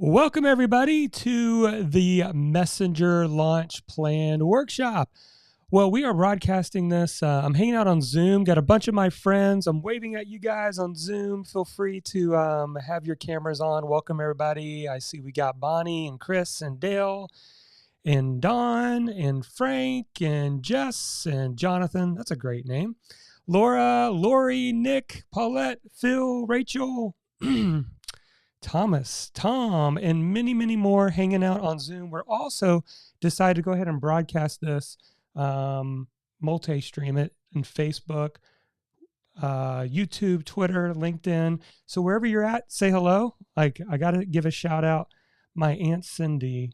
Welcome, everybody, to the Messenger Launch Plan Workshop. Well, we are broadcasting this. I'm hanging out on Zoom, got a bunch of my friends. I'm waving at you guys on Zoom. Feel free to have your cameras on. Welcome, everybody. I see we got Bonnie and Chris and Dale and Don and Frank and Jess and Jonathan. That's a great name. Laura, Lori, Nick, Paulette, Phil, Rachel, Thomas, Tom, and many, many more hanging out on Zoom. We're also decided to go ahead and broadcast this, multi-stream it in Facebook, YouTube, Twitter, LinkedIn. So wherever you're at, say hello. I got to give a shout out. My Aunt Cindy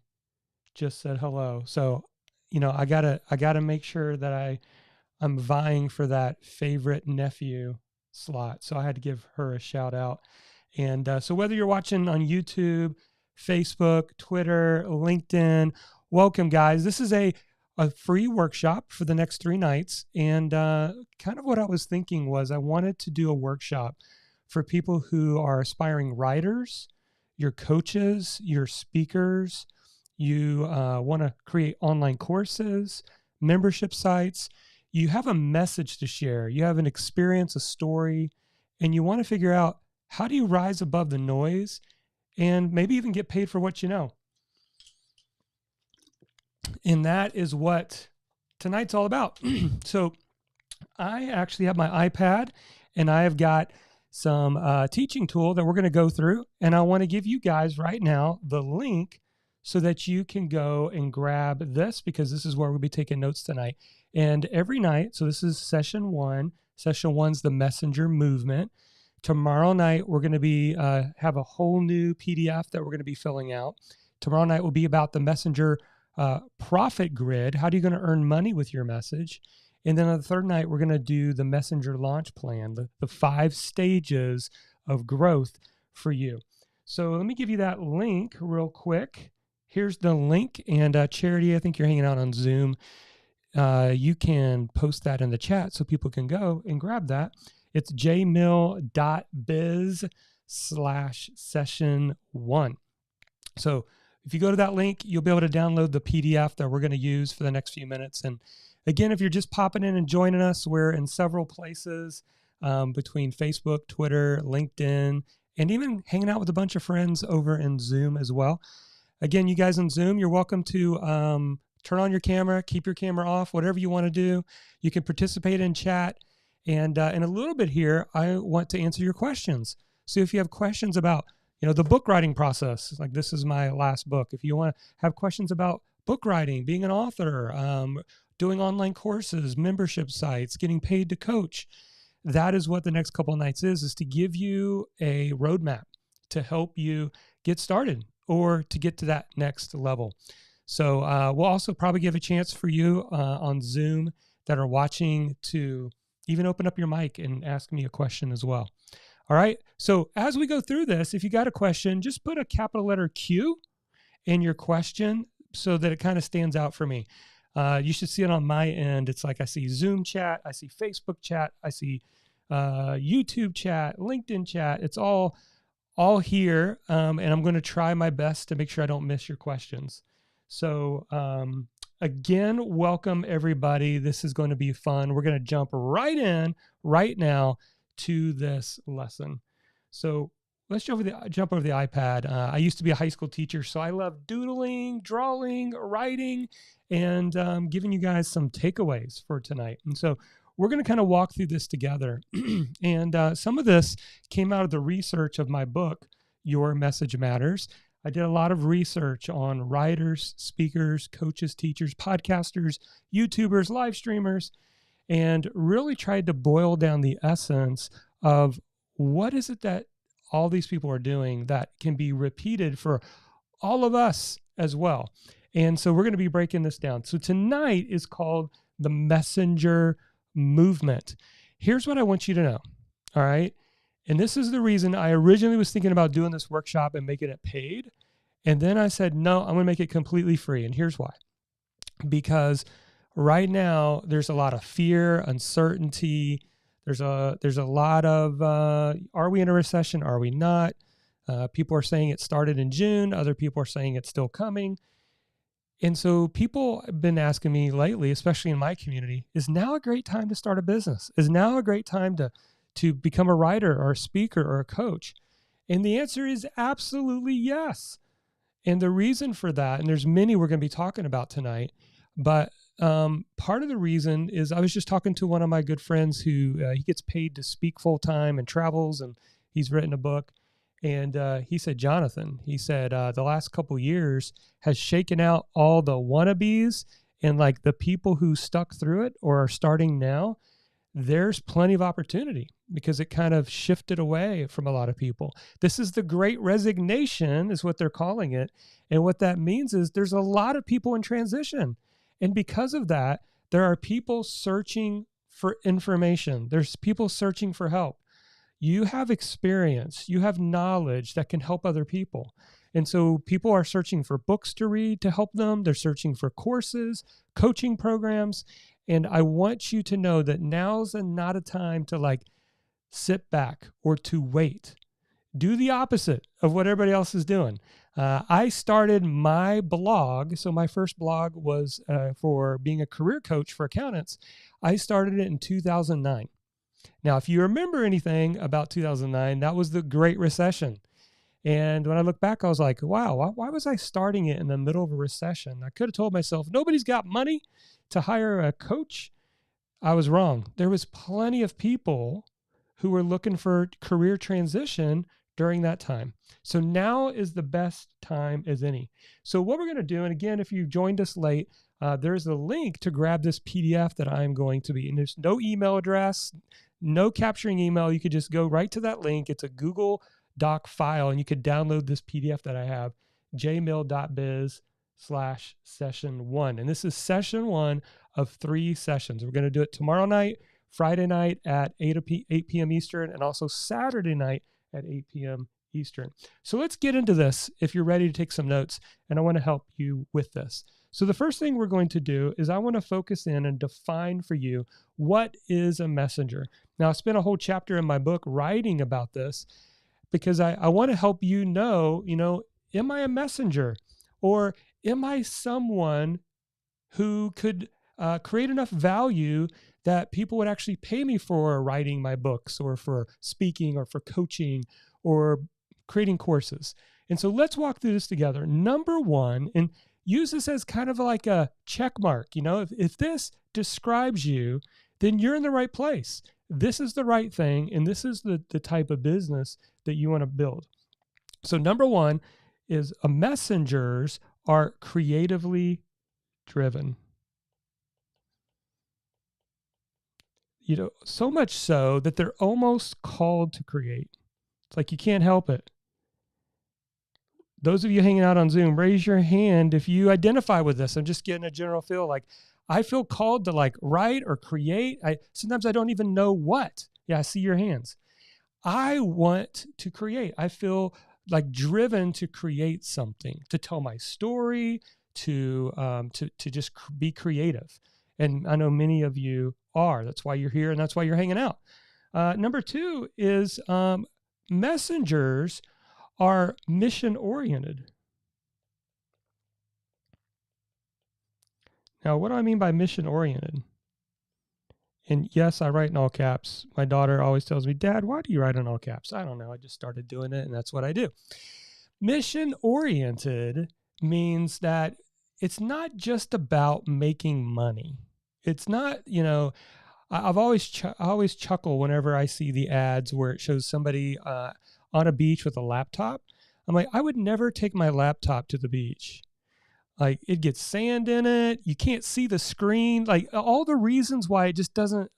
just said hello. So, I gotta make sure that I'm vying for that favorite nephew slot. So I had to give her a shout out. And so whether you're watching on YouTube, Facebook, Twitter, LinkedIn, welcome, guys. This is a free workshop for the next 3 nights. And kind of what I was thinking was I wanted to do a workshop for people who are aspiring writers, your coaches, your speakers. You want to create online courses, membership sites. You have a message to share. You have an experience, a story, and you want to figure out, how do you rise above the noise and maybe even get paid for what you know? And that is what tonight's all about. So I actually have my iPad and I have got some teaching tool that we're going to go through. And I want to give you guys right now the link so that you can go and grab this, because this is where we'll be taking notes tonight. And every night, so this is session 1. Session 1's the messenger movement. Tomorrow night, we're going to be have a whole new PDF that we're going to be filling out. Tomorrow night will be about the messenger profit grid. How are you going to earn money with your message? And then on the third night, we're going to do the messenger launch plan, the 5 stages of growth for you. So let me give you that link real quick. Here's the link. And Charity, I think you're hanging out on Zoom. You can post that in the chat so people can go and grab that. It's jmill.biz/session1. So if you go to that link, you'll be able to download the PDF that we're going to use for the next few minutes. And again, if you're just popping in and joining us, we're in several places between Facebook, Twitter, LinkedIn, and even hanging out with a bunch of friends over in Zoom as well. Again, you guys in Zoom, you're welcome to turn on your camera, keep your camera off, whatever you want to do. You can participate in chat. And in a little bit here, I want to answer your questions. So if you have questions about, the book writing process, like this is my last book. If you want to have questions about book writing, being an author, doing online courses, membership sites, getting paid to coach, that is what the next couple of nights is to give you a roadmap to help you get started or to get to that next level. So we'll also probably give a chance for you on Zoom that are watching to even open up your mic and ask me a question as well. All right. So as we go through this, if you got a question, just put a capital letter Q in your question so that it kind of stands out for me. You should see it on my end. It's like I see Zoom chat, I see Facebook chat, I see YouTube chat, LinkedIn chat. It's all here. And I'm going to try my best to make sure I don't miss your questions. So again, welcome everybody. This is going to be fun. We're going to jump right in right now to this lesson. So let's jump over the iPad. I used to be a high school teacher, so I love doodling, drawing, writing, and giving you guys some takeaways for tonight. And so we're going to kind of walk through this together. And some of this came out of the research of my book, Your Message Matters. I did a lot of research on writers, speakers, coaches, teachers, podcasters, YouTubers, live streamers, and really tried to boil down the essence of what is it that all these people are doing that can be repeated for all of us as well. And so we're going to be breaking this down. So tonight is called the messenger movement. Here's what I want you to know. All right. And this is the reason I originally was thinking about doing this workshop and making it paid. And then I said, no, I'm going to make it completely free. And here's why. Because right now there's a lot of fear, uncertainty. There's a lot of, are we in a recession? Are we not? People are saying it started in June. Other people are saying it's still coming. And so people have been asking me lately, especially in my community, is now a great time to start a business? Is now a great time to become a writer or a speaker or a coach? And the answer is absolutely yes. And the reason for that, and there's many we're going to be talking about tonight, but part of the reason is I was just talking to one of my good friends who he gets paid to speak full time and travels, and he's written a book. And he said, Jonathan, he said, the last couple of years has shaken out all the wannabes and like the people who stuck through it or are starting now. There's plenty of opportunity because it kind of shifted away from a lot of people. This is the great resignation is what they're calling it. And what that means is there's a lot of people in transition. And because of that, there are people searching for information. There's people searching for help. You have experience, you have knowledge that can help other people. And so people are searching for books to read to help them. They're searching for courses, coaching programs. And I want you to know that now's not a time to like sit back or to wait. Do the opposite of what everybody else is doing. I started my blog. So my first blog was for being a career coach for accountants. I started it in 2009. Now, if you remember anything about 2009, that was the Great Recession. And when I look back, I was like, wow, why was I starting it in the middle of a recession? I could have told myself, nobody's got money to hire a coach. I was wrong. There was plenty of people who were looking for career transition during that time. So now is the best time as any. So what we're going to do, and again, if you've joined us late, there's a link to grab this PDF that I'm going to be, and there's no email address, no capturing email. You could just go right to that link. It's a Google Doc file, and you could download this PDF that I have, jmill.biz/session1. And this is session 1 of 3 sessions. We're going to do it tomorrow night, Friday night at 8 p.m. Eastern, and also Saturday night at 8 p.m. Eastern. So let's get into this if you're ready to take some notes, and I want to help you with this. So the first thing we're going to do is I want to focus in and define for you what is a messenger. Now, I spent a whole chapter in my book writing about this because I want to help you know, am I a messenger, or am I someone who could create enough value that people would actually pay me for writing my books or for speaking or for coaching or creating courses. And so let's walk through this together. Number one, and use this as kind of like a check mark. If this describes you, then you're in the right place. This is the right thing, and this is the type of business that you want to build. So number one is messengers are creatively driven. So much so that they're almost called to create. It's like you can't help it. Those of you hanging out on Zoom, raise your hand if you identify with this. I'm just getting a general feel like I feel called to like write or create. Sometimes I don't even know what. Yeah, I see your hands. I want to create. I feel like driven to create something, to tell my story, to just be creative. And I know many of you are. That's why you're here, and that's why you're hanging out. Number two is messengers are mission-oriented. Now, what do I mean by mission-oriented? And yes, I write in all caps. My daughter always tells me, Dad, why do you write in all caps? I don't know. I just started doing it, and that's what I do. Mission-oriented means that it's not just about making money. It's not, I always chuckle whenever I see the ads where it shows somebody on a beach with a laptop. I'm like, I would never take my laptop to the beach. Like, it gets sand in it. You can't see the screen. Like, all the reasons why it just doesn't,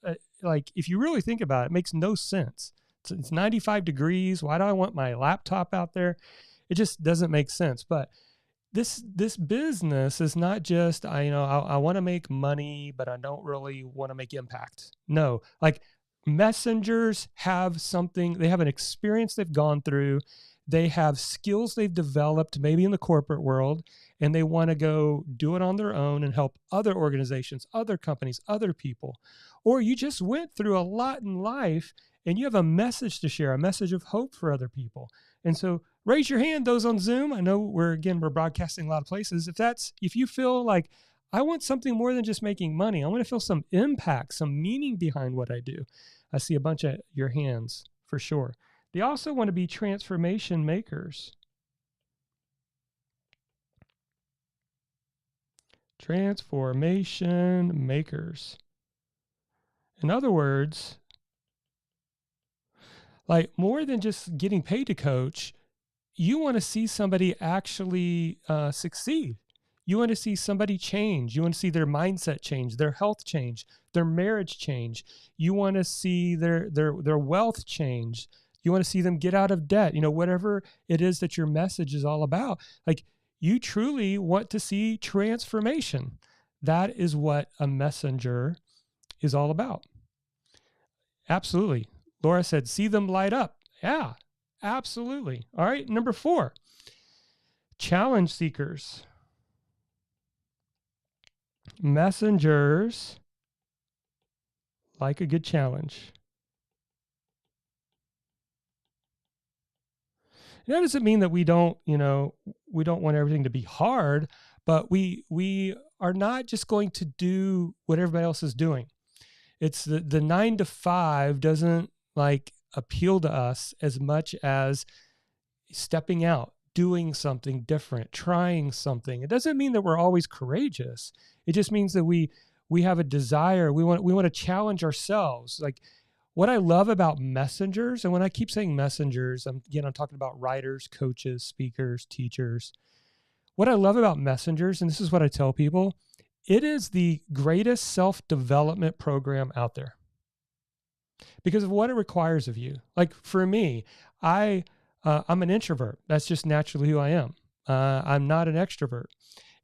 if you really think about it, it makes no sense. It's 95 degrees. Why do I want my laptop out there? It just doesn't make sense. But this business is not just, I want to make money, but I don't really want to make impact. No, like messengers have something, they have an experience they've gone through. They have skills they've developed maybe in the corporate world, and they want to go do it on their own and help other organizations, other companies, other people. Or you just went through a lot in life and you have a message to share, a message of hope for other people. And so Raise your hand, those on Zoom. I know we're broadcasting a lot of places. If you feel like I want something more than just making money, I want to feel some impact, some meaning behind what I do. I see a bunch of your hands for sure. They also want to be transformation makers. Transformation makers. In other words, like more than just getting paid to coach, you want to see somebody actually succeed. You want to see somebody change. You want to see their mindset change, their health change, their marriage change. You want to see their wealth change. You want to see them get out of debt. Whatever it is that your message is all about. Like, you truly want to see transformation. That is what a messenger is all about. Absolutely. Laura said, see them light up. Yeah, absolutely. All right. Number 4, challenge seekers. Messengers like a good challenge. That doesn't mean that we don't want everything to be hard, but we are not just going to do what everybody else is doing. It's the 9 to 5 doesn't appeal to us as much as stepping out, doing something different, trying something. It doesn't mean that we're always courageous. It just means that we have a desire. We want to challenge ourselves. Like, what I love about messengers, and when I keep saying messengers, I'm talking about writers, coaches, speakers, teachers. What I love about messengers, and this is what I tell people, it is the greatest self-development program out there because of what it requires of you. Like, for me, I'm an introvert. That's just naturally who I am. I'm not an extrovert.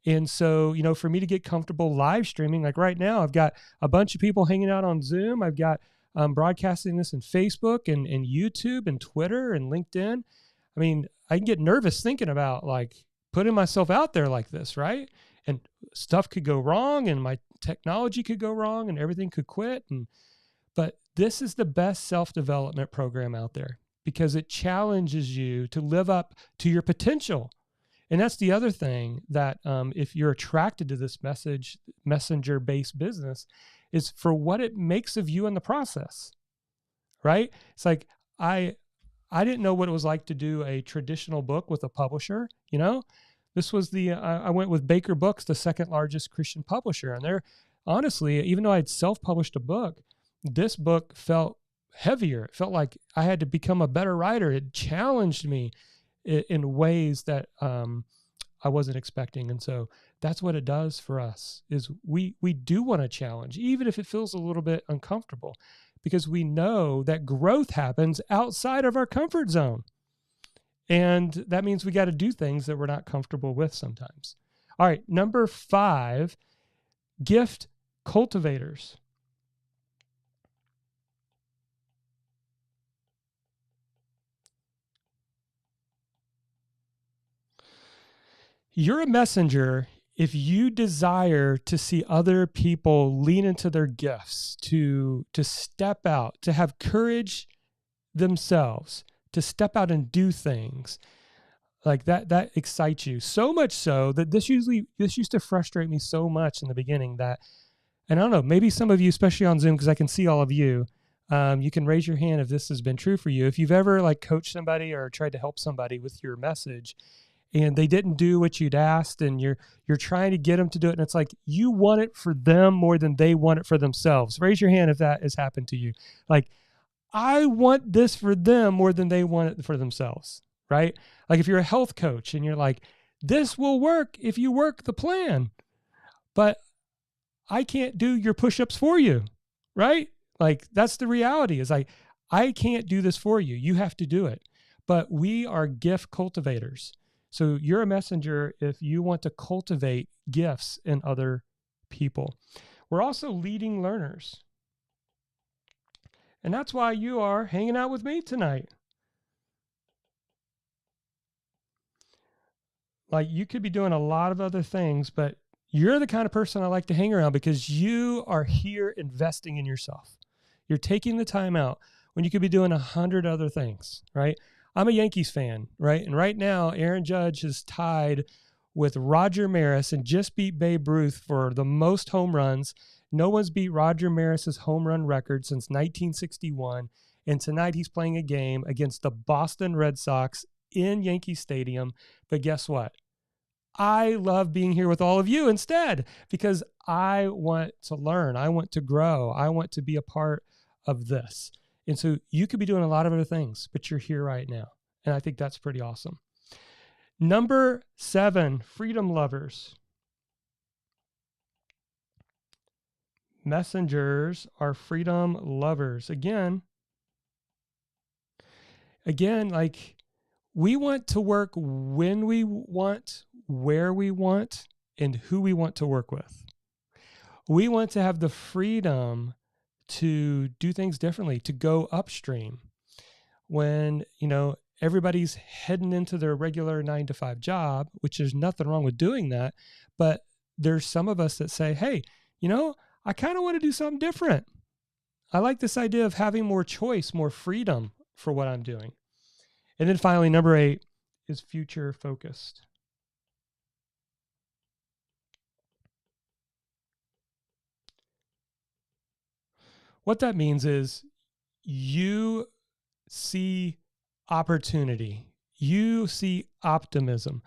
And so, for me to get comfortable live streaming, like right now, I've got a bunch of people hanging out on Zoom. I've got broadcasting this in Facebook and YouTube and Twitter and LinkedIn. I mean, I can get nervous thinking about putting myself out there like this, right? And stuff could go wrong and my technology could go wrong and everything could quit. But this is the best self-development program out there because it challenges you to live up to your potential. And that's the other thing that if you're attracted to this messenger-based business, is for what it makes of you in the process, right? It's like, I didn't know what it was like to do a traditional book with a publisher. This was I went with Baker Books, the second largest Christian publisher. And they're honestly, even though I'd self-published a book, this book felt heavier. It felt like I had to become a better writer. It challenged me in ways that I wasn't expecting. And so that's what it does for us is we do want to challenge, even if it feels a little bit uncomfortable, because we know that growth happens outside of our comfort zone. And that means we got to do things that we're not comfortable with sometimes. All right, number 5, gift cultivators. You're a messenger if you desire to see other people lean into their gifts, to step out, to have courage themselves, to step out and do things like that excites you so much so that this used to frustrate me so much in the beginning that, and I don't know, maybe some of you, especially on Zoom, because I can see all of you, you can raise your hand if this has been true for you. If you've ever coached somebody or tried to help somebody with your message and they didn't do what you'd asked and you're trying to get them to do it, and it's like you want it for them more than they want it for themselves. Raise your hand if that has happened to you. Like, I want this for them more than they want it for themselves, right? Like, if you're a health coach and you're like, this will work if you work the plan, but I can't do your push-ups for you, right? Like, that's the reality is I can't do this for you. You have to do it. But we are gift cultivators. So you're a messenger if you want to cultivate gifts in other people. We're also leading learners. And that's why you are hanging out with me tonight. Like, you could be doing a lot of other things, but you're the kind of person I like to hang around because you are here investing in yourself. You're taking the time out when you could be doing 100 other things, right? I'm a Yankees fan, right? And right now, Aaron Judge is tied with Roger Maris and just beat Babe Ruth for the most home runs. No one's beat Roger Maris's home run record since 1961. And tonight he's playing a game against the Boston Red Sox in Yankee Stadium. But guess what? I love being here with all of you instead because I want to learn. I want to grow. I want to be a part of this. And so you could be doing a lot of other things, but you're here right now. And I think that's pretty awesome. Number 7, freedom lovers. Messengers are freedom lovers. Again, like we want to work when we want, where we want, and who we want to work with. We want to have the freedom to do things differently, to go upstream. When, everybody's heading into their regular 9-to-5 job, which there's nothing wrong with doing that. But there's some of us that say, hey, I kind of want to do something different. I like this idea of having more choice, more freedom for what I'm doing. And then finally, number 8 is future focused. What that means is you see opportunity. You see optimism.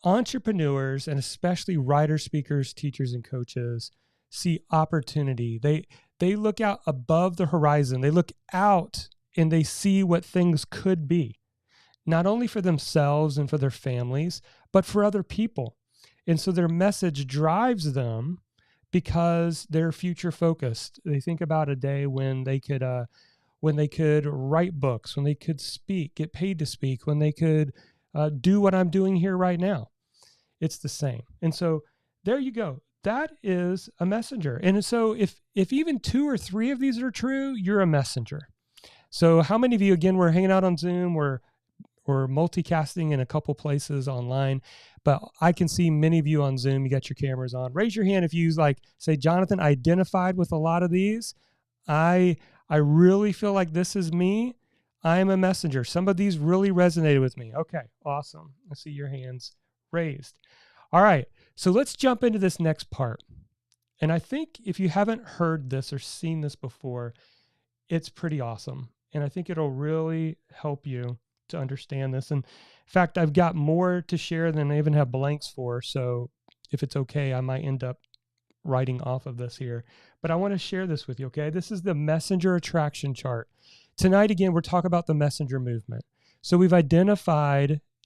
Entrepreneurs, and especially writers, speakers, teachers, and coaches, see opportunity. They look out above the horizon. They look out and they see what things could be, not only for themselves and for their families, but for other people. And so their message drives them because they're future focused. They think about a day when they could write books, when they could speak, get paid to speak, when they could do what I'm doing here right now. It's the same. And so there you go. That is a messenger. And so if even 2 or 3 of these are true, you're a messenger. So how many of you, again, we're hanging out on Zoom, we're multicasting in a couple places online, but I can see many of you on Zoom. You got your cameras on. Raise your hand if you say, Jonathan, identified with a lot of these. I really feel like this is me. I am a messenger. Some of these really resonated with me. Okay, awesome. I see your hands raised. All right, so let's jump into this next part. And I think if you haven't heard this or seen this before, it's pretty awesome. And I think it'll really help you to understand this. And in fact, I've got more to share than I even have blanks for. So if it's okay, I might end up writing off of this here. But I want to share this with you, okay? This is the messenger attraction chart. Tonight, again, we're talking about the messenger movement. So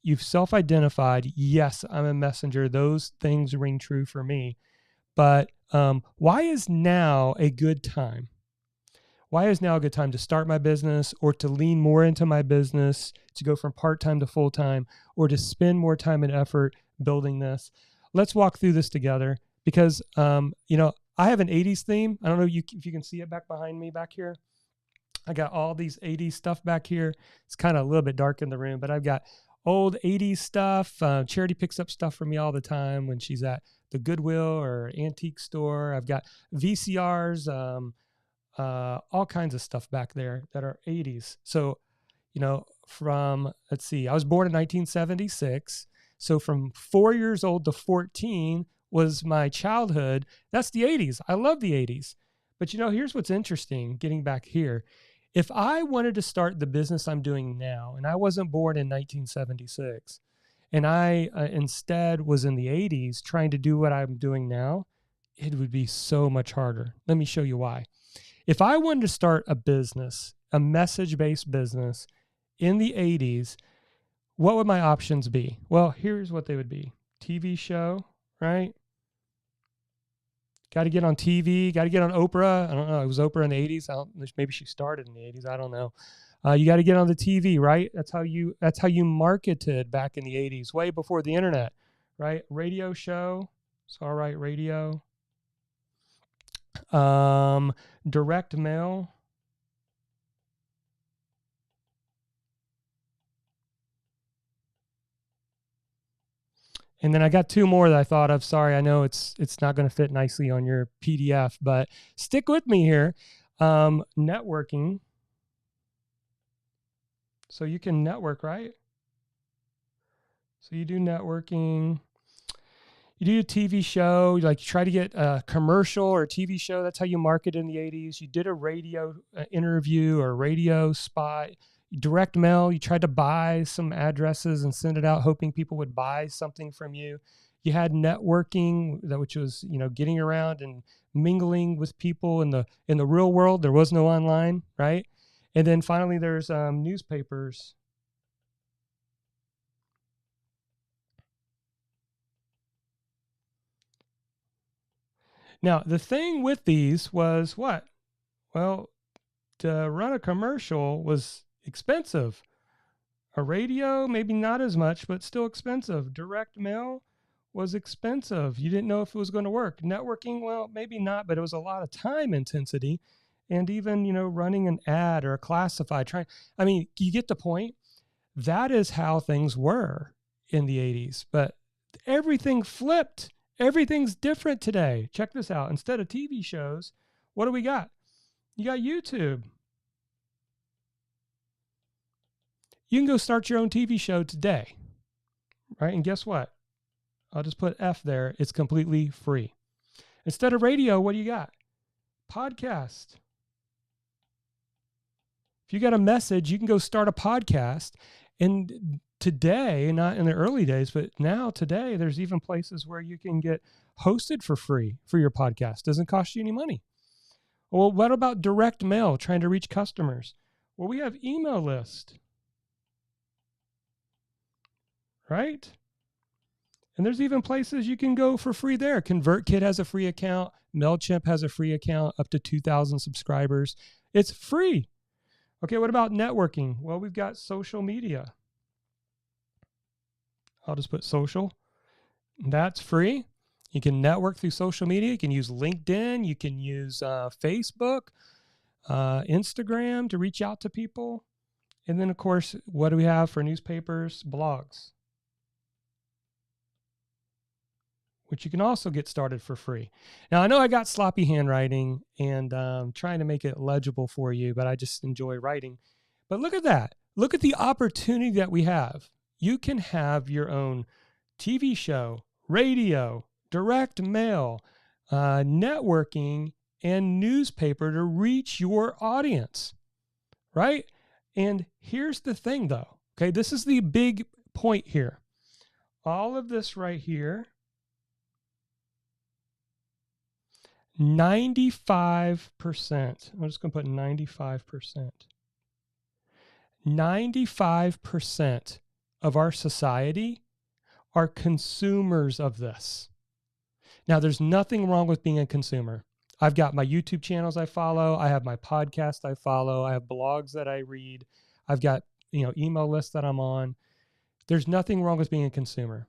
you've self-identified, yes, I'm a messenger. Those things ring true for me. But why is now a good time? Why is now a good time to start my business or to lean more into my business, to go from part-time to full-time, or to spend more time and effort building this? Let's walk through this together because, I have an 80s theme. I don't know if you can see it back behind me back here. I got all these 80s stuff back here. It's kind of a little bit dark in the room, but I've got old 80s stuff. Charity picks up stuff from me all the time when she's at the Goodwill or antique store. I've got VCRs, all kinds of stuff back there that are 80s. So, let's see, I was born in 1976. So from 4 years old to 14 was my childhood. That's the 80s. I love the 80s. But here's what's interesting, getting back here. If I wanted to start the business I'm doing now, and I wasn't born in 1976, and I instead was in the 80s trying to do what I'm doing now, it would be so much harder. Let me show you why. If I wanted to start a business, a message-based business in the 80s, what would my options be? Well, here's what they would be. TV show, right? Got to get on TV, got to get on Oprah. I don't know. It was Oprah in the 80s. Maybe she started in the 80s. I don't know. You got to get on the TV, right? That's how you marketed back in the 80s, way before the internet, right? Radio show. It's all right, radio. Direct mail. And then I got 2 more that I thought of. Sorry, I know it's not going to fit nicely on your PDF, but stick with me here. Networking. So you can network, right? So you do networking. You do a TV show, like you try to get a commercial or a TV show. That's how you market in the 80s. You did a radio interview or a radio spot. Direct mail, you tried to buy some addresses and send it out hoping people would buy something from you. You had networking, which was, getting around and mingling with people in the real world. There was no online, right? And then finally there's newspapers. Now, the thing with these was what? Well, to run a commercial was expensive. A radio, maybe not as much, but still expensive. Direct mail was expensive. You didn't know if it was going to work. Networking, well, maybe not, but it was a lot of time intensity. And even, running an ad or a classified, you get the point. That is how things were in the 80s. But everything flipped. Everything's different today. Check this out. Instead of TV shows, what do we got? You got YouTube. You can go start your own TV show today, right? And guess what? I'll just put F there. It's completely free. Instead of radio, what do you got? Podcast. If you got a message, you can go start a podcast. And today, not in the early days, but now today, there's even places where you can get hosted for free for your podcast. Doesn't cost you any money. Well, what about direct mail, trying to reach customers? Well, we have email list, right? And there's even places you can go for free there. ConvertKit has a free account. MailChimp has a free account up to 2,000 subscribers. It's free. Okay, what about networking? Well, we've got social media. I'll just put social. That's free. You can network through social media. You can use LinkedIn. You can use Facebook, Instagram to reach out to people. And then, of course, what do we have for newspapers? Blogs, which you can also get started for free. Now, I know I got sloppy handwriting and trying to make it legible for you, but I just enjoy writing. But look at that. Look at the opportunity that we have. You can have your own TV show, radio, direct mail, networking, and newspaper to reach your audience, right? And here's the thing, though. Okay, this is the big point here. All of this right here, 95%. I'm just going to put 95%. 95% of our society are consumers of this. Now, there's nothing wrong with being a consumer. I've got my YouTube channels I follow. I have my podcast I follow. I have blogs that I read. I've got, email lists that I'm on. There's nothing wrong with being a consumer.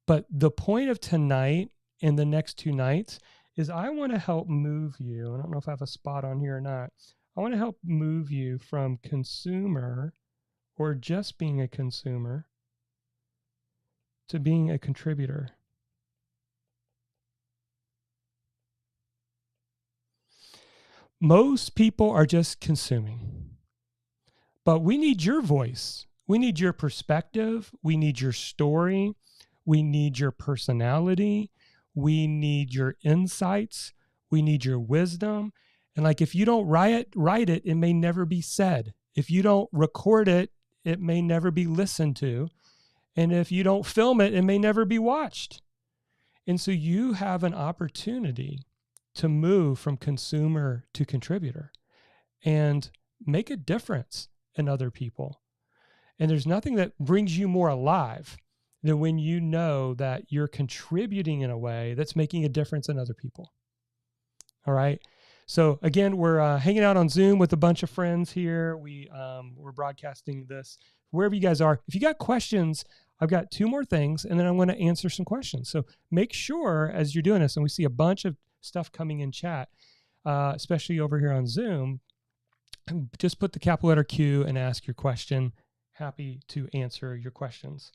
But the point of tonight and the next 2 nights is I want to help move you. I don't know if I have a spot on here or not. I want to help move you from consumer or just being a consumer to being a contributor. Most people are just consuming, but we need your voice. We need your perspective. We need your story. We need your personality. We need your insights. We need your wisdom. And if you don't write it, it may never be said. If you don't record it, it may never be listened to. And if you don't film it, it may never be watched. And so you have an opportunity to move from consumer to contributor and make a difference in other people. And there's nothing that brings you more alive than when you know that you're contributing in a way that's making a difference in other people. All right. So again, we're hanging out on Zoom with a bunch of friends here. We're broadcasting this wherever you guys are. If you got questions, I've got 2 more things, and then I'm going to answer some questions. So make sure as you're doing this, and we see a bunch of stuff coming in chat, especially over here on Zoom, just put the capital letter Q and ask your question. Happy to answer your questions.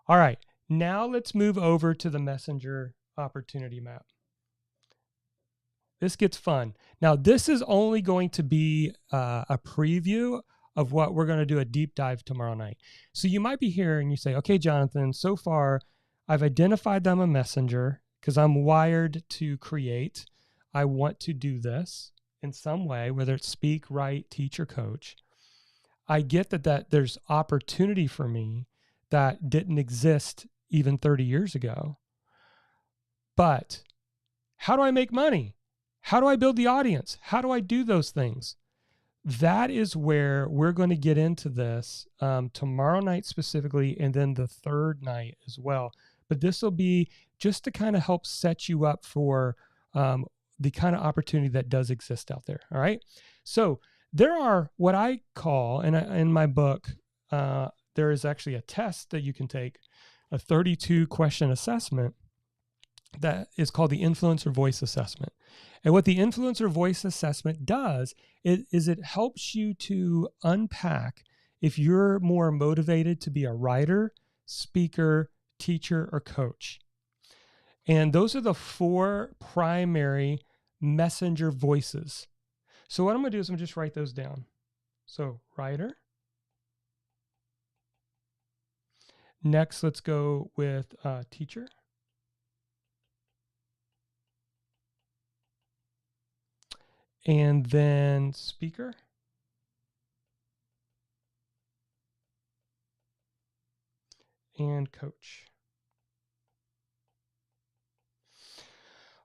All right, now let's move over to the Messenger opportunity map. This gets fun. Now, this is only going to be a preview. of what we're going to do a deep dive tomorrow night. So you might be here and you say, okay, Jonathan, so far I've identified that I'm a messenger because I'm wired to create. I want to do this in some way, whether it's speak, write, teach, or coach. I get that there's opportunity for me that didn't exist even 30 years ago. But how do I make money? How do I build the audience? How do I do those things? That is where we're going to get into this tomorrow night specifically, and then the third night as well. But this will be just to kind of help set you up for the kind of opportunity that does exist out there. All right. So there are what I call, and in my book, there is actually a test that you can take, a 32 question assessment that is called the Influencer Voice Assessment. And what the Influencer Voice Assessment does is it helps you to unpack if you're more motivated to be a writer, speaker, teacher, or coach. And those are the 4 primary messenger voices. So what I'm going to do is I'm going to just write those down. So writer. Next, let's go with teacher. And then speaker. And coach.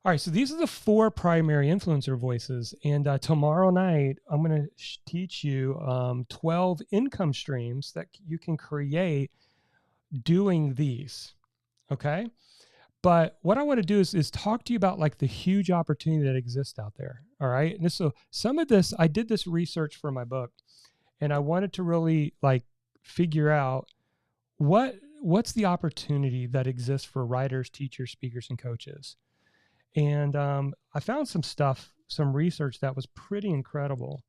All right, so these are the 4 primary influencer voices. And tomorrow night, I'm going to teach you 12 income streams that you can create doing these. Okay. But what I want to do is talk to you about like the huge opportunity that exists out there. All right. And so some of this, I did this research for my book, and I wanted to really like figure out what's the opportunity that exists for writers, teachers, speakers, and coaches. And I found some research that was pretty incredible.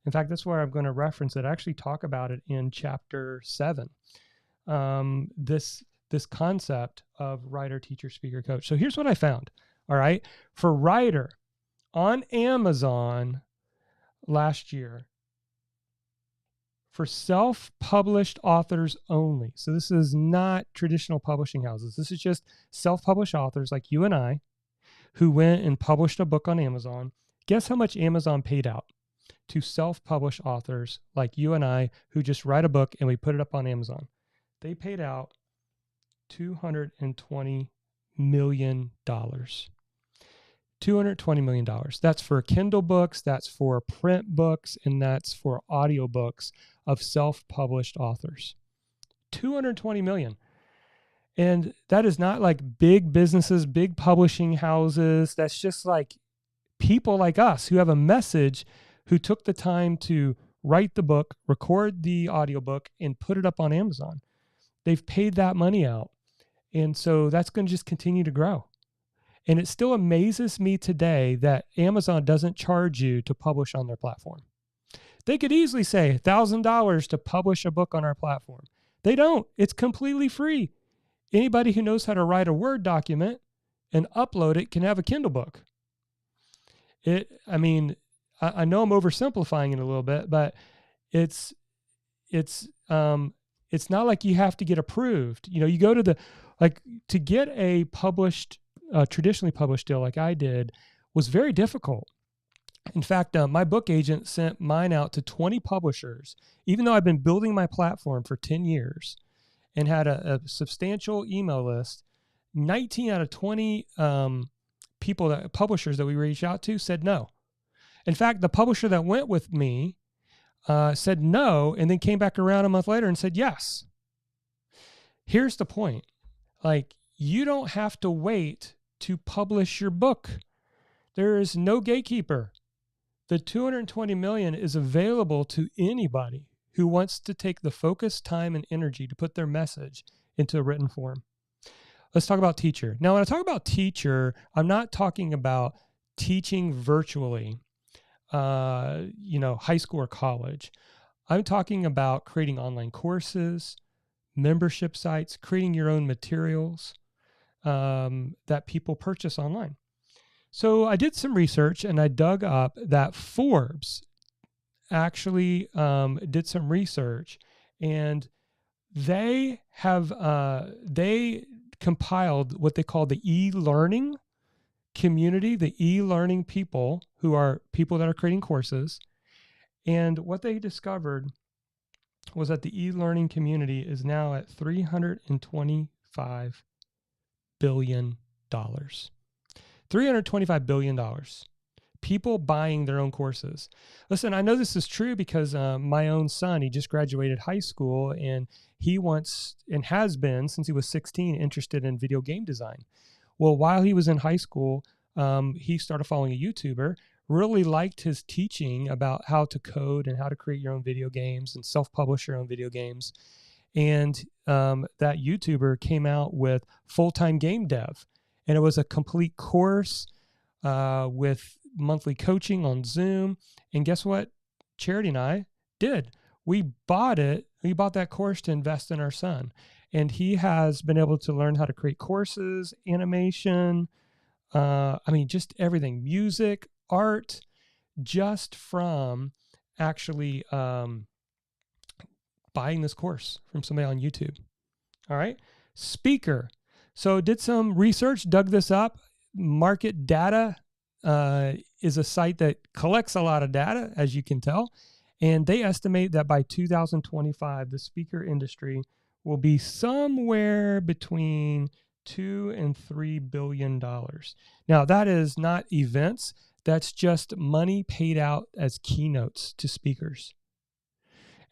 In fact, that's where I'm going to reference it. I actually talk about it in chapter 7. This concept of writer, teacher, speaker, coach. So here's what I found. All right. For writer on Amazon last year, for self-published authors only. So this is not traditional publishing houses. This is just self-published authors like you and I who went and published a book on Amazon. Guess how much Amazon paid out to self-published authors like you and I who just write a book and we put it up on Amazon? They paid out $220 million. $220 million. That's for Kindle books, that's for print books, and that's for audiobooks of self-published authors. $220 million. And that is not like big businesses, big publishing houses. That's just like people like us who have a message, who took the time to write the book, record the audiobook, and put it up on Amazon. They've paid that money out. And so that's going to just continue to grow. And it still amazes me today that Amazon doesn't charge you to publish on their platform. They could easily say $1,000 to publish a book on our platform. They don't. It's completely free. Anybody who knows how to write a Word document and upload it can have a Kindle book. I know I'm oversimplifying it a little bit, but it's not like you have to get approved. You know, you go to to get a traditionally published deal like I did was very difficult. In fact, my book agent sent mine out to 20 publishers, even though I've been building my platform for 10 years and had a substantial email list. 19 out of 20 publishers that we reached out to said no. In fact, the publisher that went with me said no, and then came back around a month later and said yes. Here's the point. Like, you don't have to wait to publish your book. There is no gatekeeper. The $220 million is available to anybody who wants to take the focus, time, and energy to put their message into a written form. Let's talk about teacher. Now, when I talk about teacher, I'm not talking about teaching virtually, high school or college. I'm talking about creating online courses, membership sites, creating your own materials that people purchase online. So I did some research and I dug up that Forbes actually did some research, and they have they compiled what they call the e-learning community, the e-learning people, who are people that are creating courses. And what they discovered was that the e-learning community is now at $325 billion. $325 billion. People buying their own courses. Listen, I know this is true because my own son, he just graduated high school, and he wants, and has been since he was 16, interested in video game design. Well, while he was in high school, he started following a YouTuber, really liked his teaching about how to code and how to create your own video games and self-publish your own video games. And that YouTuber came out with Full-Time Game Dev. And it was a complete course with monthly coaching on Zoom. And guess what Charity and I did? We bought it. We bought that course to invest in our son. And he has been able to learn how to create courses, animation, just everything, music, art, just from actually buying this course from somebody on YouTube. All right. Speaker. So did some research, dug this up. Market Data is a site that collects a lot of data, as you can tell. And they estimate that by 2025, the speaker industry will be somewhere between $2 and $3 billion. Now, that is not events. That's just money paid out as keynotes to speakers.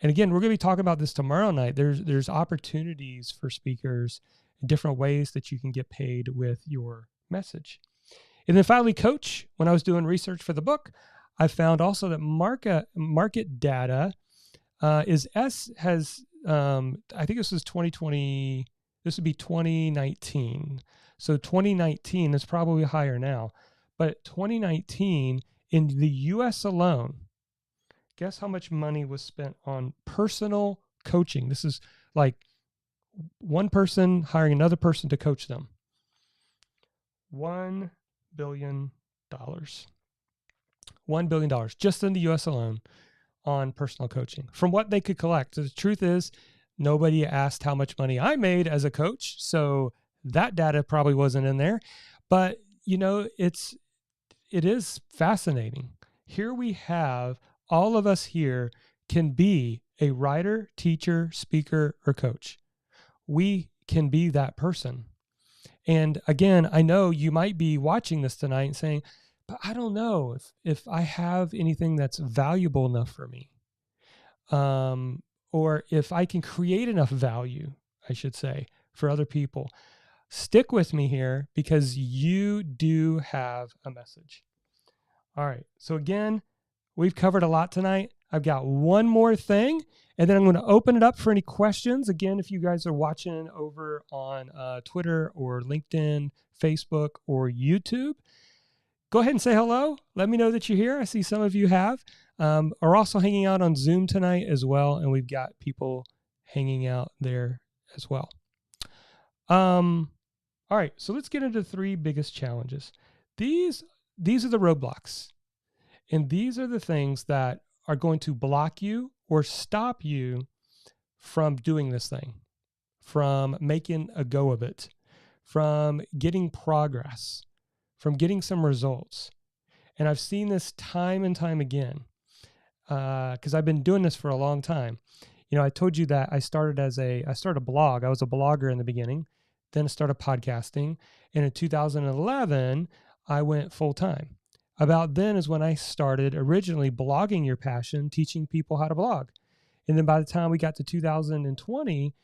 And again, we're going to be talking about this tomorrow night. There's opportunities for speakers, different ways that you can get paid with your message. And then finally, coach. When I was doing research for the book, I found also that market data I think this was 2020. This would be 2019. So 2019 is probably higher now. But 2019 in the US alone, guess how much money was spent on personal coaching? This is like one person hiring another person to coach them. $1 billion. $1 billion just in the US alone on personal coaching from what they could collect. So the truth is, nobody asked how much money I made as a coach, so that data probably wasn't in there. But it is fascinating. Here we have all of us here can be a writer, teacher, speaker, or coach. We can be that person. And again, I know you might be watching this tonight and saying, but I don't know if I have anything that's valuable enough for me. Or if I can create enough value, I should say, for other people. Stick with me here because you do have a message. All right. So again, we've covered a lot tonight. I've got one more thing, and then I'm going to open it up for any questions. Again, if you guys are watching over on Twitter or LinkedIn, Facebook, or YouTube, go ahead and say hello. Let me know that you're here. I see some of you have. Are also hanging out on Zoom tonight as well, and we've got people hanging out there as well. All right, so let's get into the 3 biggest challenges. These are the roadblocks, and these are the things that are going to block you or stop you from doing this thing, from making a go of it, from getting progress, from getting some results. And I've seen this time and time again because I've been doing this for a long time. I told you that I started a blog. I was a blogger in the beginning, then I started podcasting. And in 2011, I went full time. About then is when I started originally blogging your passion, teaching people how to blog. And then by the time we got to 2020,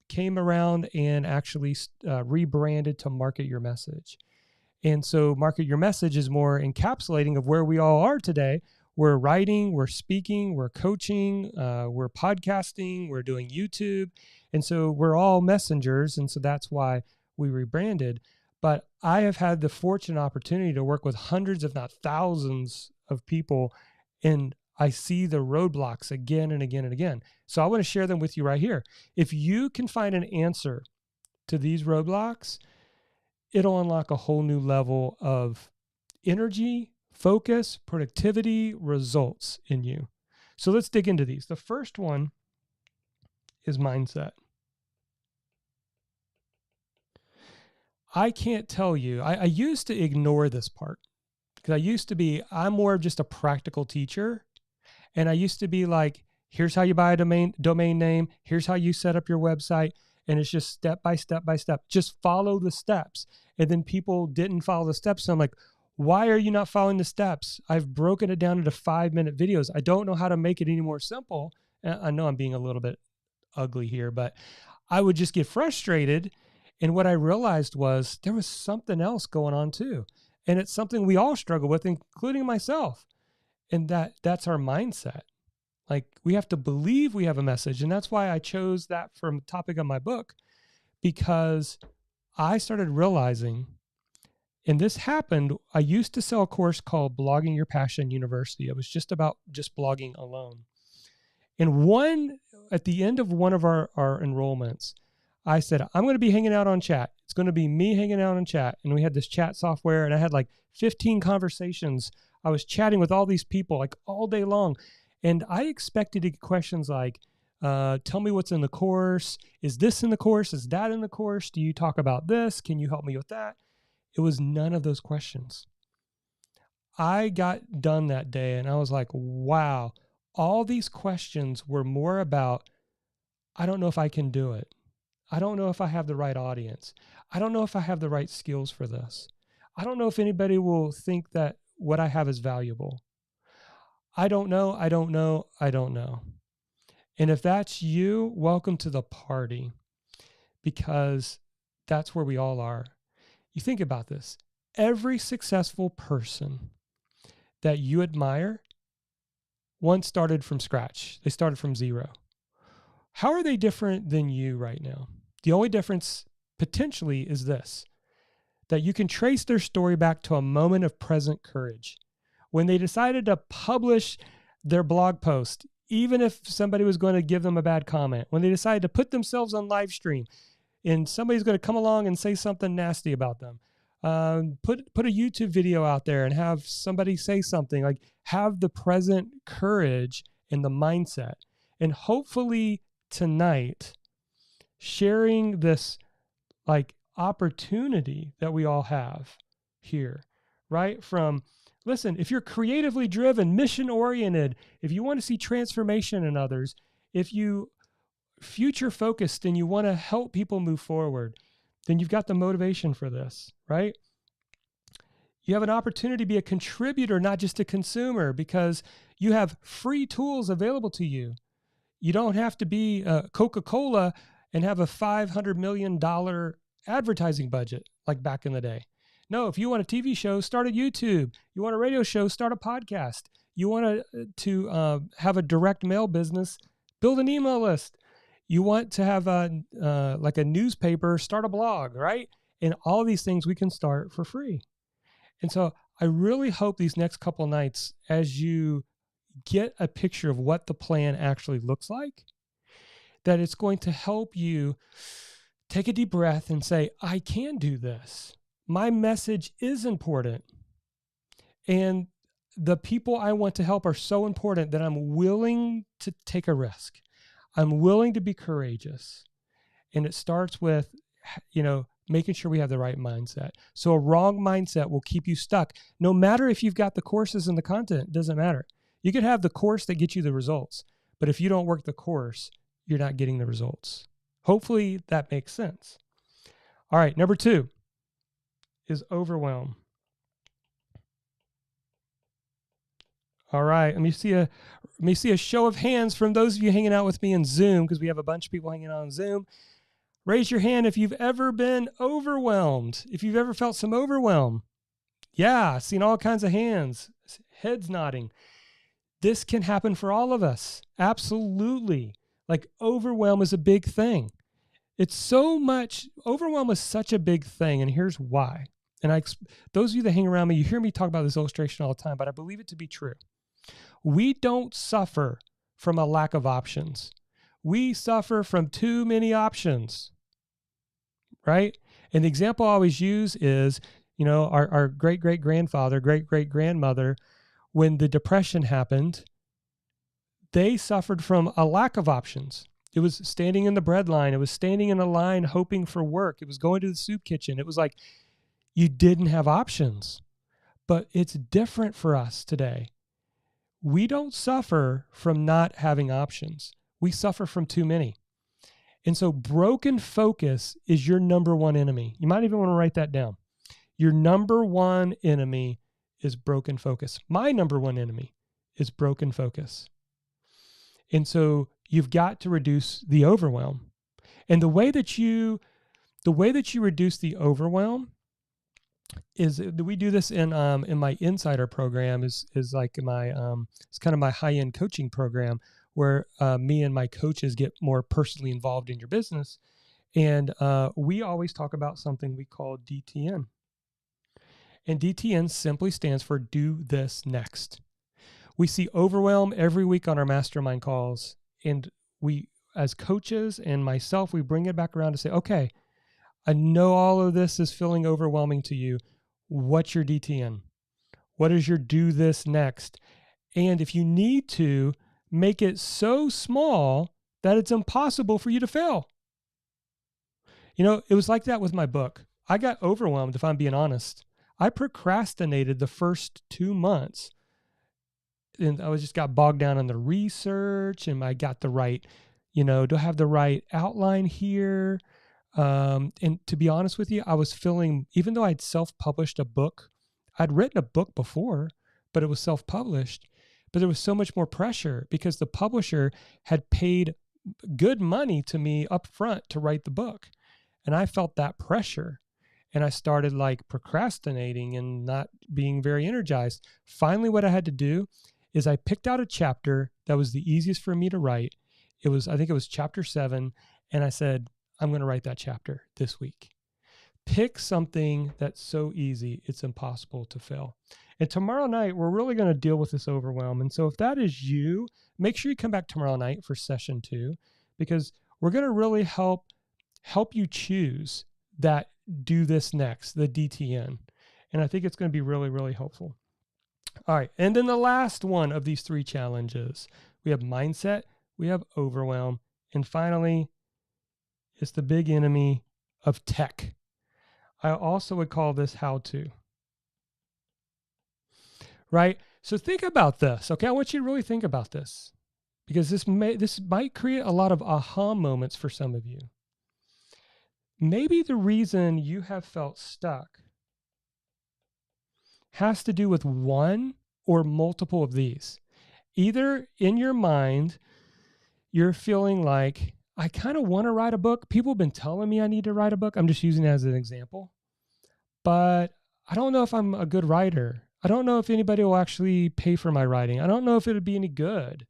came around and actually rebranded to Market Your Message. And so Market Your Message is more encapsulating of where we all are today. We're writing, we're speaking, we're coaching, we're podcasting, we're doing YouTube. And so we're all messengers. And so that's why we rebranded. But I have had the fortunate opportunity to work with hundreds, if not thousands of people. And I see the roadblocks again and again and again. So I want to share them with you right here. If you can find an answer to these roadblocks, it'll unlock a whole new level of energy, Focus, productivity, results in you. So let's dig into these. The first one is mindset. I can't tell you, I used to ignore this part because I'm more of just a practical teacher. And I used to be like, here's how you buy a domain name. Here's how you set up your website. And it's just step by step by step. Just follow the steps. And then people didn't follow the steps. So I'm like, why are you not following the steps? I've broken it down into 5-minute videos. I don't know how to make it any more simple. And I know I'm being a little bit ugly here, but I would just get frustrated. And what I realized was there was something else going on too. And it's something we all struggle with, including myself. And that's our mindset. Like, we have to believe we have a message. And that's why I chose that from the topic of my book, because I started realizing, and this happened, I used to sell a course called Blogging Your Passion University. It was just about just blogging alone. And at the end of one of our enrollments, I said, I'm going to be hanging out on chat. It's going to be me hanging out on chat. And we had this chat software, and I had like 15 conversations. I was chatting with all these people like all day long. And I expected to get questions like, tell me what's in the course. Is this in the course? Is that in the course? Do you talk about this? Can you help me with that? It was none of those questions. I got done that day and I was like, wow, all these questions were more about, I don't know if I can do it. I don't know if I have the right audience. I don't know if I have the right skills for this. I don't know if anybody will think that what I have is valuable. I don't know. And if that's you, welcome to the party, because that's where we all are. You think about this. Every successful person that you admire once started from scratch. They started from zero. How are they different than you right now? The only difference potentially is this, that you can trace their story back to a moment of present courage. When they decided to publish their blog post, even if somebody was going to give them a bad comment, when they decided to put themselves on live stream and somebody's going to come along and say something nasty about them, put a YouTube video out there and have somebody say something, like have the present courage and the mindset. And hopefully tonight, sharing this like opportunity that we all have here, right? Listen, if you're creatively driven, mission oriented, if you want to see transformation in others, if you future focused and you want to help people move forward, then you've got the motivation for this, right? You have an opportunity to be a contributor, not just a consumer, because you have free tools available to you. You don't have to be Coca-Cola and have a $500 million advertising budget like back in the day. No, if you want a TV show, start a YouTube. You want a radio show, start a podcast. You want to have a direct mail business, build an email list. You want to have like a newspaper, start a blog, right? And all these things we can start for free. And so I really hope these next couple nights, as you get a picture of what the plan actually looks like, that it's going to help you take a deep breath and say, I can do this. My message is important. And the people I want to help are so important that I'm willing to take a risk. I'm willing to be courageous. And it starts with, making sure we have the right mindset. So a wrong mindset will keep you stuck. No matter if you've got the courses and the content, it doesn't matter. You could have the course that gets you the results, but if you don't work the course, you're not getting the results. Hopefully that makes sense. All right, number 2 is overwhelm. All right, let me see a show of hands from those of you hanging out with me in Zoom, because we have a bunch of people hanging out on Zoom. Raise your hand if you've ever been overwhelmed, if you've ever felt some overwhelm. Yeah, I've seen all kinds of hands, heads nodding. This can happen for all of us. Absolutely. Like, overwhelm is a big thing. Overwhelm is such a big thing, and here's why. And those of you that hang around me, you hear me talk about this illustration all the time, but I believe it to be true. We don't suffer from a lack of options. We suffer from too many options, right? And the example I always use is Our great-great-grandfather, great-great-grandmother, when the Depression happened, they suffered from a lack of options. It was standing in the bread line. It was standing in a line hoping for work. It was going to the soup kitchen. It was like you didn't have options. But it's different for us today. We don't suffer from not having options. We suffer from too many. And so broken focus is your number one enemy. You might even want to write that down. Your number one enemy is broken focus. My number one enemy is broken focus. And so you've got to reduce the overwhelm. And the way that you reduce the overwhelm is, we do this in my Insider program, is like it's kind of my high-end coaching program where me and my coaches get more personally involved in your business. And we always talk about something we call DTN. And DTN simply stands for do this next. We see overwhelm every week on our mastermind calls. And we, as coaches and myself, we bring it back around to say, okay, I know all of this is feeling overwhelming to you. What's your DTN? What is your do this next? And if you need to, make it so small that it's impossible for you to fail. It was like that with my book. I got overwhelmed, if I'm being honest. I procrastinated the first 2 months. And I just got bogged down in the research, and I got the right, do I have the right outline here? And to be honest with you, I was feeling, even though I'd self-published a book, I'd written a book before, but it was self-published, but there was so much more pressure because the publisher had paid good money to me up front to write the book. And I felt that pressure. And I started like procrastinating and not being very energized. Finally, what I had to do is I picked out a chapter that was the easiest for me to write. I think it was chapter 7. And I said, I'm going to write that chapter this week. Pick something that's so easy, it's impossible to fail. And tomorrow night, we're really going to deal with this overwhelm. And so if that is you, make sure you come back tomorrow night for session 2, because we're going to really help you choose that do this next, the DTN. And I think it's going to be really, really helpful. All right. And then the last one of these 3 challenges, we have mindset, we have overwhelm, and finally, it's the big enemy of tech. I also would call this how to. Right? So think about this. Okay, I want you to really think about this, because this might create a lot of aha moments for some of you. Maybe the reason you have felt stuck has to do with one or multiple of these. Either in your mind, you're feeling like, I kind of want to write a book. People have been telling me I need to write a book. I'm just using it as an example. But I don't know if I'm a good writer. I don't know if anybody will actually pay for my writing. I don't know if it would be any good,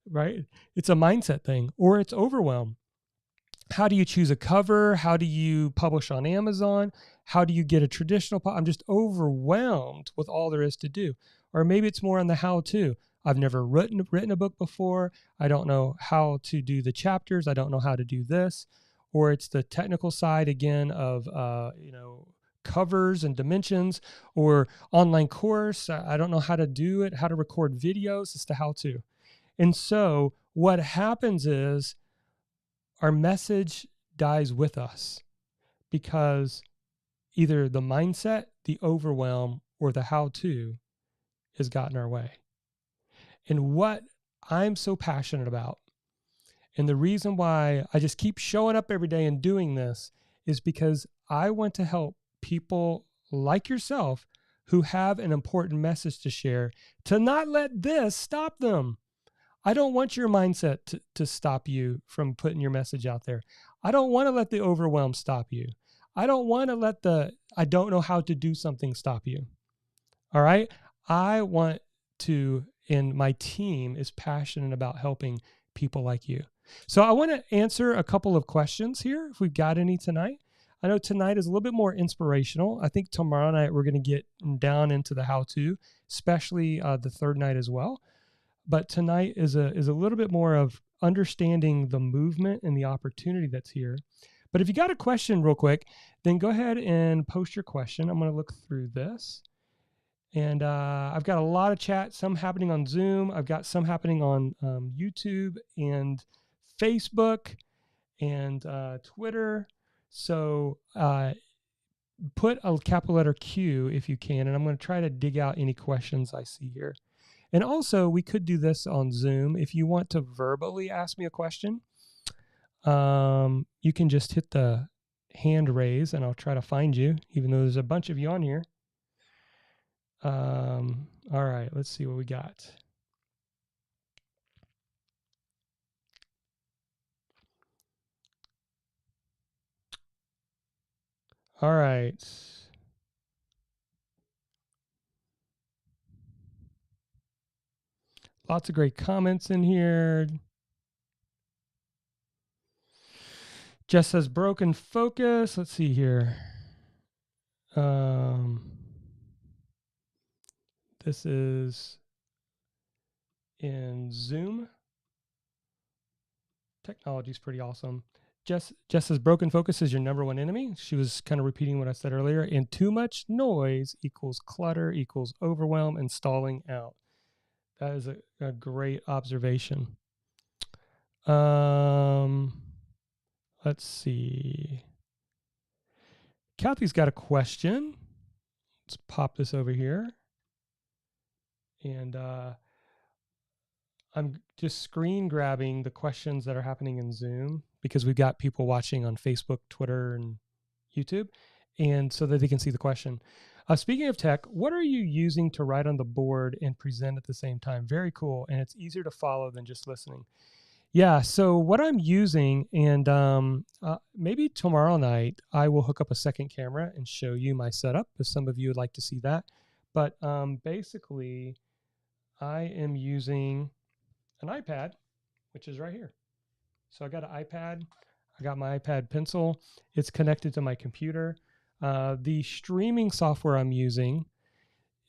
right? It's a mindset thing, or it's overwhelm. How do you choose a cover? How do you publish on Amazon? How do you get a traditional? I'm just overwhelmed with all there is to do. Or maybe it's more on the how-to. I've never written a book before. I don't know how to do the chapters. I don't know how to do this. Or it's the technical side again of covers and dimensions, or online course. I don't know how to do it, how to record videos. It's the how-to. And so what happens is our message dies with us because either the mindset, the overwhelm, or the how-to has gotten our way. And what I'm so passionate about, and the reason why I just keep showing up every day and doing this, is because I want to help people like yourself who have an important message to share to not let this stop them. I don't want your mindset to stop you from putting your message out there. I don't want to let the overwhelm stop you. I don't want to let I don't know how to do something stop you. All right? I want to, and my team is passionate about helping people like you. So I want to answer a couple of questions here, if we've got any tonight. I know tonight is a little bit more inspirational. I think tomorrow night we're going to get down into the how-to, especially the third night as well. But tonight is a little bit more of understanding the movement and the opportunity that's here. But if you got a question real quick, then go ahead and post your question. I'm going to look through this. And I've got a lot of chat, some happening on Zoom. I've got some happening on YouTube and Facebook and Twitter. So put a capital letter Q if you can, and I'm going to try to dig out any questions I see here. And also, we could do this on Zoom. If you want to verbally ask me a question, you can just hit the hand raise and I'll try to find you, even though there's a bunch of you on here. All right, let's see what we got. All right. Lots of great comments in here. Jess says broken focus. Let's see here. This is in Zoom. Technology is pretty awesome. Jess says broken focus is your number one enemy. She was kind of repeating what I said earlier. And too much noise equals clutter equals overwhelm and stalling out. That is a great observation. Let's see. Kathy's got a question. Let's pop this over here. And I'm just screen grabbing the questions that are happening in Zoom because we've got people watching on Facebook, Twitter, and YouTube, and so that they can see the question. Speaking of tech, what are you using to write on the board and present at the same time? Very cool, and it's easier to follow than just listening. Yeah, so what I'm using, and maybe tomorrow night I will hook up a second camera and show you my setup if some of you would like to see that. But basically, I am using an iPad, which is right here. So I got an iPad. I got my iPad Pencil. It's connected to my computer. The streaming software I'm using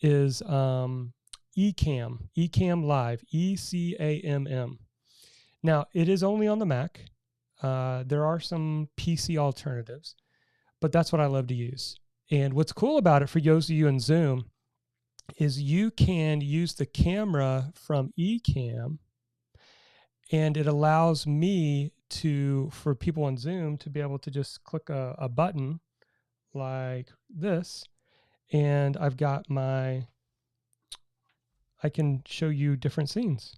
is Ecamm Live, ECAMM. Now, it is only on the Mac. There are some PC alternatives, but that's what I love to use. And what's cool about it for those of you in Zoom is you can use the camera from Ecamm, and it allows me to, for people on Zoom, to be able to just click a button like this, and I've got I can show you different scenes,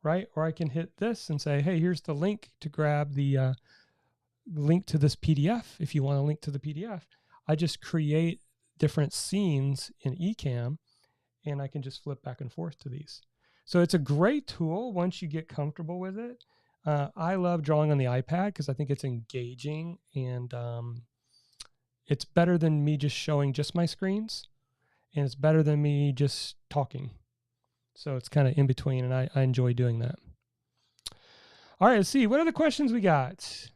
right? Or I can hit this and say, hey, here's the link to grab the link to this PDF. If you want a link to the PDF, I just create different scenes in Ecamm, and I can just flip back and forth to these. So it's a great tool once you get comfortable with it. I love drawing on the iPad because I think it's engaging, and it's better than me just showing just my screens, and it's better than me just talking. So it's kind of in between, and I enjoy doing that. All right, let's see. What other questions we got?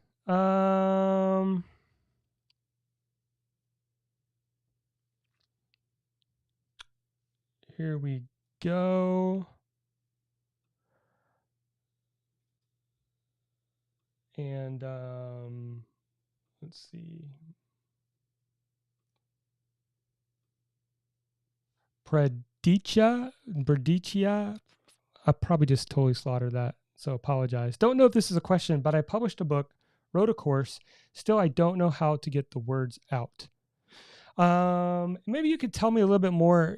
Here we go. And let's see. Bradicia. I probably just totally slaughtered that, so apologize. Don't know if this is a question, but I published a book, wrote a course. Still, I don't know how to get the words out. Maybe you could tell me a little bit more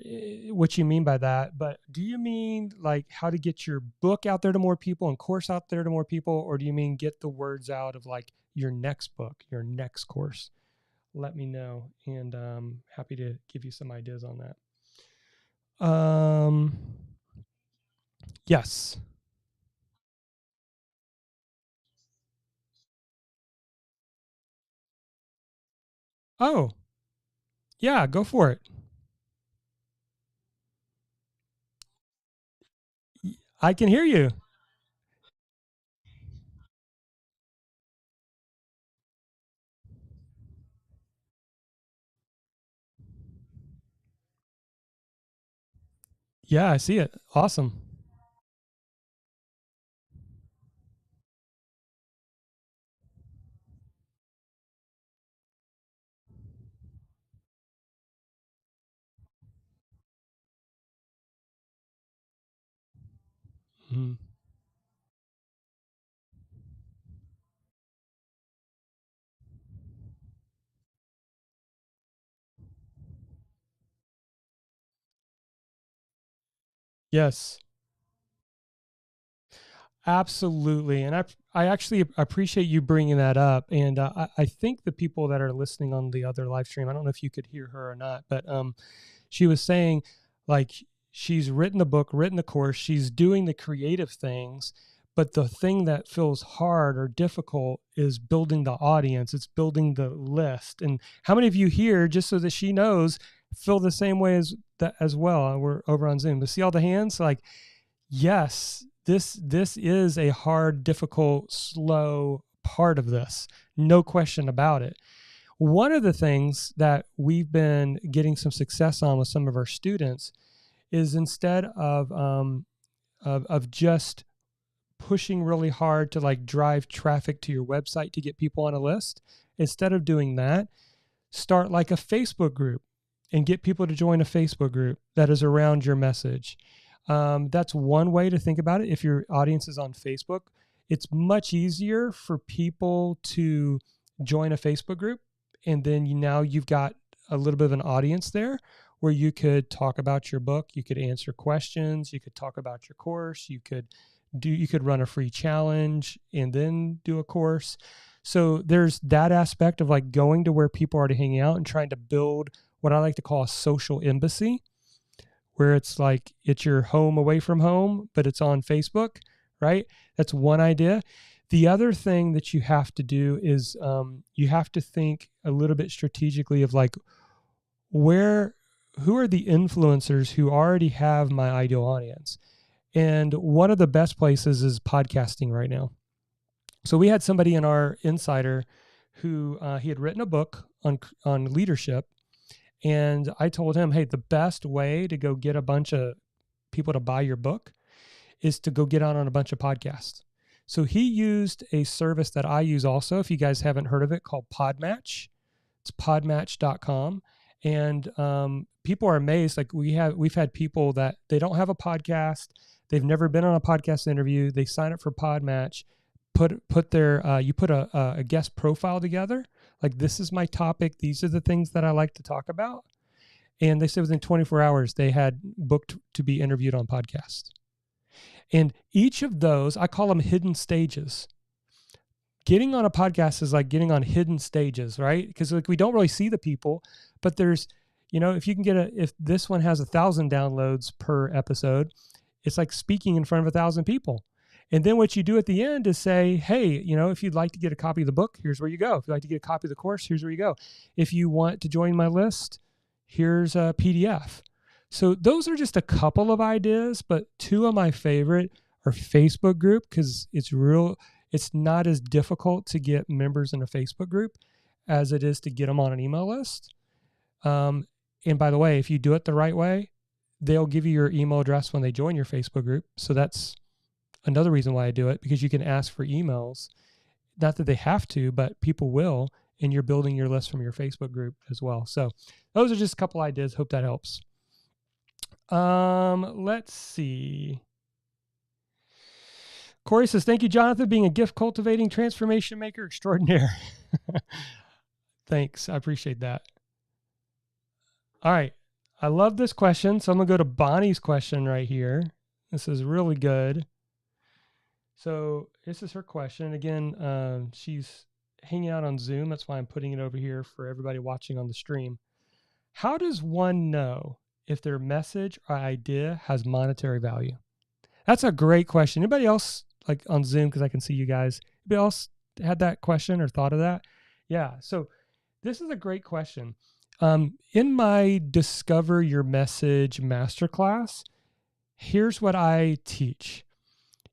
what you mean by that, but do you mean like how to get your book out there to more people and course out there to more people, or do you mean get the words out of like your next book, your next course? Let me know, and happy to give you some ideas on that. Yes. Oh, yeah, go for it. I can hear you. Yeah, I see it. Awesome. Mhm. Yes. Absolutely. And I actually appreciate you bringing that up. And I think the people that are listening on the other live stream, I don't know if you could hear her or not, but she was saying like she's written the book, written the course, she's doing the creative things, but the thing that feels hard or difficult is building the audience. It's building the list. And how many of you here, just so that she knows, feel the same way as that as well? We're over on Zoom. To see all the hands, like, yes, this is a hard, difficult, slow part of this. No question about it. One of the things that we've been getting some success on with some of our students is instead of just pushing really hard to like drive traffic to your website to get people on a list, instead of doing that, start like a Facebook group and get people to join a Facebook group that is around your message. That's one way to think about it. If your audience is on Facebook, it's much easier for people to join a Facebook group. And then now you've got a little bit of an audience there where you could talk about your book, you could answer questions, you could talk about your course, you could run a free challenge and then do a course. So there's that aspect of like going to where people are already hanging out and trying to build what I like to call a social embassy, where it's like it's your home away from home, but it's on Facebook, right? That's one idea. The other thing that you have to do is you have to think a little bit strategically of like who are the influencers who already have my ideal audience? And one of the best places is podcasting right now. So we had somebody in our insider who he had written a book on leadership, and I told him, hey, the best way to go get a bunch of people to buy your book is to go get on a bunch of podcasts. So he used a service that I use also, if you guys haven't heard of it, called Podmatch. It's podmatch.com. And people are amazed. Like we've had people that they don't have a podcast. They've never been on a podcast interview. They sign up for Podmatch, put their, you put a guest profile together. Like, this is my topic. These are the things that I like to talk about. And they said within 24 hours, they had booked to be interviewed on podcast. And each of those, I call them hidden stages. Getting on a podcast is like getting on hidden stages, right? Because like we don't really see the people, but there's, if you can if this one has 1,000 downloads per episode, it's like speaking in front of 1,000 people. And then what you do at the end is say, hey, if you'd like to get a copy of the book, here's where you go. If you'd like to get a copy of the course, here's where you go. If you want to join my list, here's a PDF. So those are just a couple of ideas, but two of my favorite are Facebook group, because it's not as difficult to get members in a Facebook group as it is to get them on an email list. And by the way, if you do it the right way, they'll give you your email address when they join your Facebook group. So that's another reason why I do it, because you can ask for emails. Not that they have to, but people will, and you're building your list from your Facebook group as well. So those are just a couple ideas. Hope that helps. Let's see. Corey says, thank you, Jonathan, being a gift cultivating transformation maker extraordinaire. Thanks. I appreciate that. All right. I love this question. So I'm going to go to Bonnie's question right here. This is really good. So this is her question. Again, she's hanging out on Zoom. That's why I'm putting it over here for everybody watching on the stream. How does one know if their message or idea has monetary value? That's a great question. Anybody else, like on Zoom, because I can see you guys, anybody else had that question or thought of that? Yeah. So this is a great question. In my Discover Your Message masterclass, here's what I teach.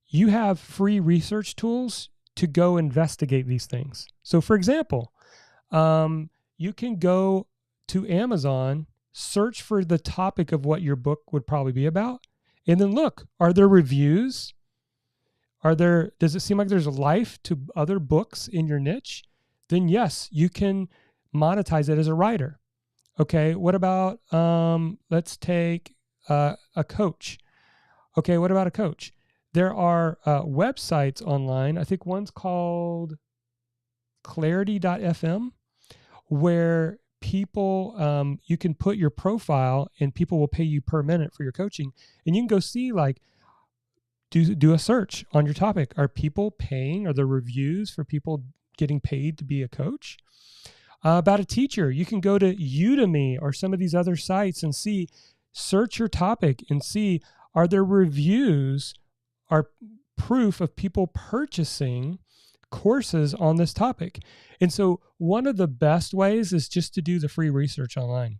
You have free research tools to go investigate these things. So for example, you can go to Amazon, search for the topic of what your book would probably be about, and then look, are there reviews? Does it seem like there's a life to other books in your niche? Then yes, you can monetize it as a writer. Okay, what about, let's take a coach. Okay, what about a coach? There are websites online. I think one's called clarity.fm, where people, you can put your profile and people will pay you per minute for your coaching. And you can go see, like, do a search on your topic. Are people paying? Are there reviews for people getting paid to be a coach? About a teacher, you can go to Udemy or some of these other sites and search your topic and see, are there reviews, are proof of people purchasing courses on this topic. And so one of the best ways is just to do the free research online.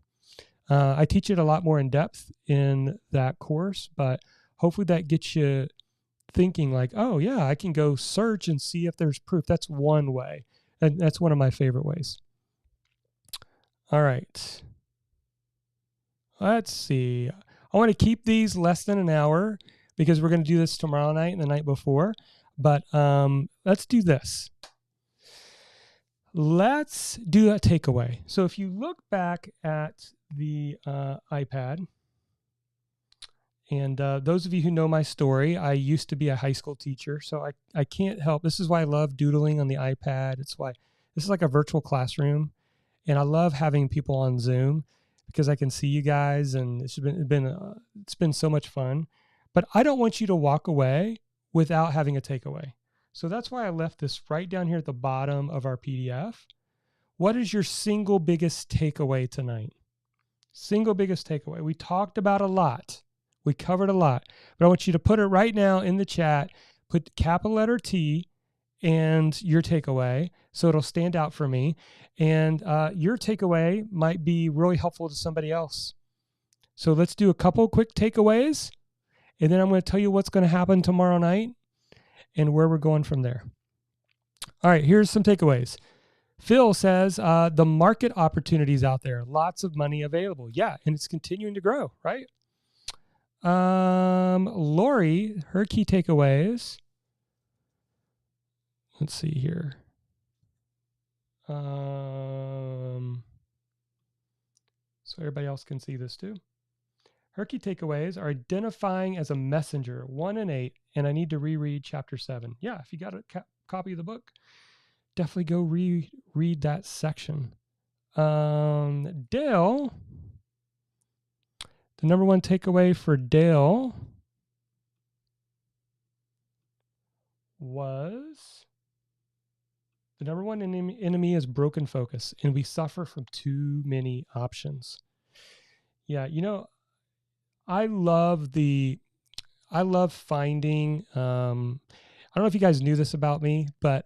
I teach it a lot more in depth in that course, but hopefully that gets you thinking like, oh yeah, I can go search and see if there's proof. That's one way. And that's one of my favorite ways. All right. Let's see. I want to keep these less than an hour because we're going to do this tomorrow night and the night before. But let's do this. Let's do a takeaway. So if you look back at the iPad, and those of you who know my story, I used to be a high school teacher, so I can't help. This is why I love doodling on the iPad. It's why this is like a virtual classroom, and I love having people on Zoom because I can see you guys, and it's been so much fun. But I don't want you to walk away without having a takeaway. So that's why I left this right down here at the bottom of our PDF. What is your single biggest takeaway tonight? Single biggest takeaway. We talked about a lot. We covered a lot. But I want you to put it right now in the chat. Put capital letter T and your takeaway so it'll stand out for me. And your takeaway might be really helpful to somebody else. So let's do a couple quick takeaways. And then I'm going to tell you what's going to happen tomorrow night and where we're going from there. All right, here's some takeaways. Phil says, the market opportunities out there, lots of money available. Yeah, and it's continuing to grow, right? Lori, her key takeaways. Let's see here. So everybody else can see this too. Her key takeaways are identifying as a messenger, 1 and 8, and I need to reread chapter 7. Yeah, if you got a copy of the book, definitely go read that section. Dale, the number one takeaway for Dale was the number one enemy is broken focus, and we suffer from too many options. Yeah, you know, I love finding, I don't know if you guys knew this about me, but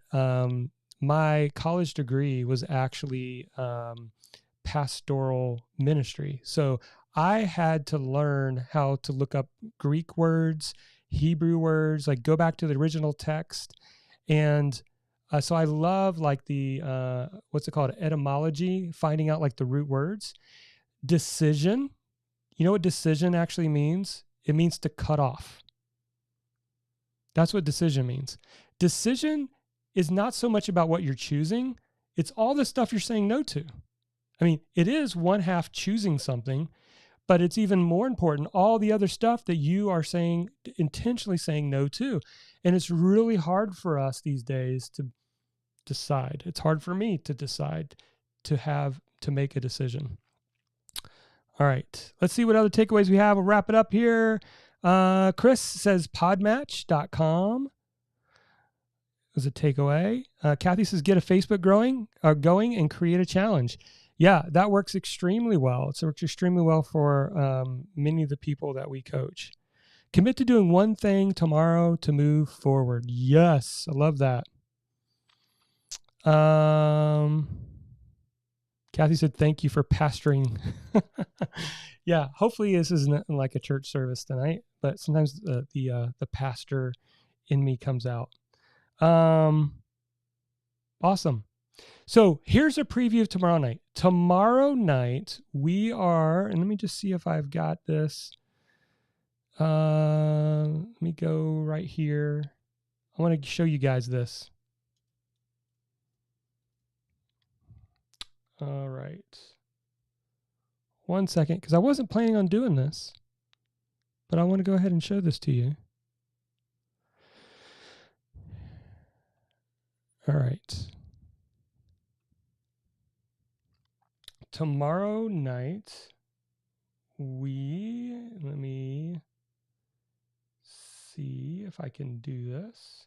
my college degree was actually pastoral ministry. So I had to learn how to look up Greek words, Hebrew words, like go back to the original text. And so I love like the, what's it called? Etymology, finding out like the root words. Decision. You know what decision actually means? It means to cut off. That's what decision means. Decision is not so much about what you're choosing. It's all the stuff you're saying no to. I mean, it is one half choosing something, but it's even more important, all the other stuff that you are saying, intentionally saying no to. And it's really hard for us these days to decide. It's hard for me to decide to make a decision. All right, let's see what other takeaways we have. We'll wrap it up here. Chris says podmatch.com is a takeaway. Kathy says get a Facebook going and create a challenge. Yeah, that works extremely well. It works extremely well for many of the people that we coach. Commit to doing one thing tomorrow to move forward. Yes, I love that. Kathy said, thank you for pastoring. Yeah, hopefully this isn't like a church service tonight, but sometimes the pastor in me comes out. Awesome. So here's a preview of tomorrow night. Tomorrow night we are, and let me just see if I've got this. Let me go right here. I want to show you guys this. All right. 1 second, because I wasn't planning on doing this, but I want to go ahead and show this to you. All right. Tomorrow night, let me see if I can do this.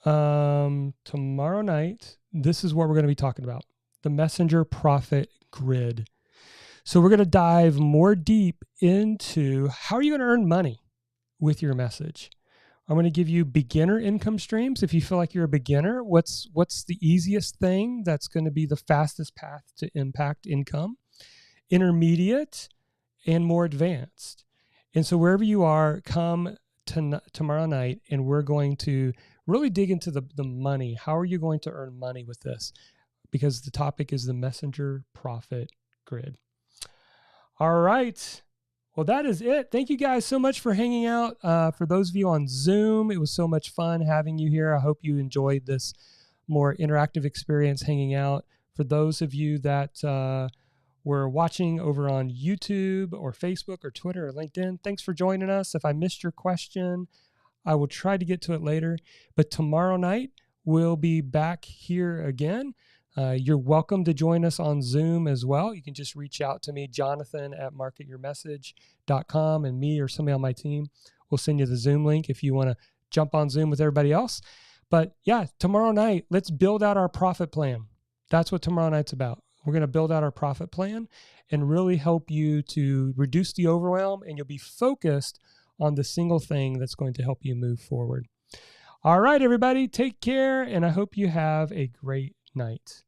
Tomorrow night, this is what we're going to be talking about: the Messenger Profit Grid. So we're going to dive more deep into how are you going to earn money with your message. I'm going to give you beginner income streams. If you feel like you're a beginner, what's the easiest thing that's going to be the fastest path to impact income? Intermediate and more advanced. And so wherever you are, come tomorrow night, and we're going to really dig into the money. How are you going to earn money with this? Because the topic is the Messenger Profit Grid. All right. Well, that is it. Thank you guys so much for hanging out. For those of you on Zoom, it was so much fun having you here. I hope you enjoyed this more interactive experience hanging out. For those of you that were watching over on YouTube or Facebook or Twitter or LinkedIn, thanks for joining us. If I missed your question, I will try to get to it later. But tomorrow night, we'll be back here again. You're welcome to join us on Zoom as well. You can just reach out to me, Jonathan at marketyourmessage.com, and me or somebody on my team will send you the Zoom link if you want to jump on Zoom with everybody else. But yeah, tomorrow night, let's build out our profit plan. That's what tomorrow night's about. We're going to build out our profit plan and really help you to reduce the overwhelm, and you'll be focused on the single thing that's going to help you move forward. All right, everybody, take care, and I hope you have a great night.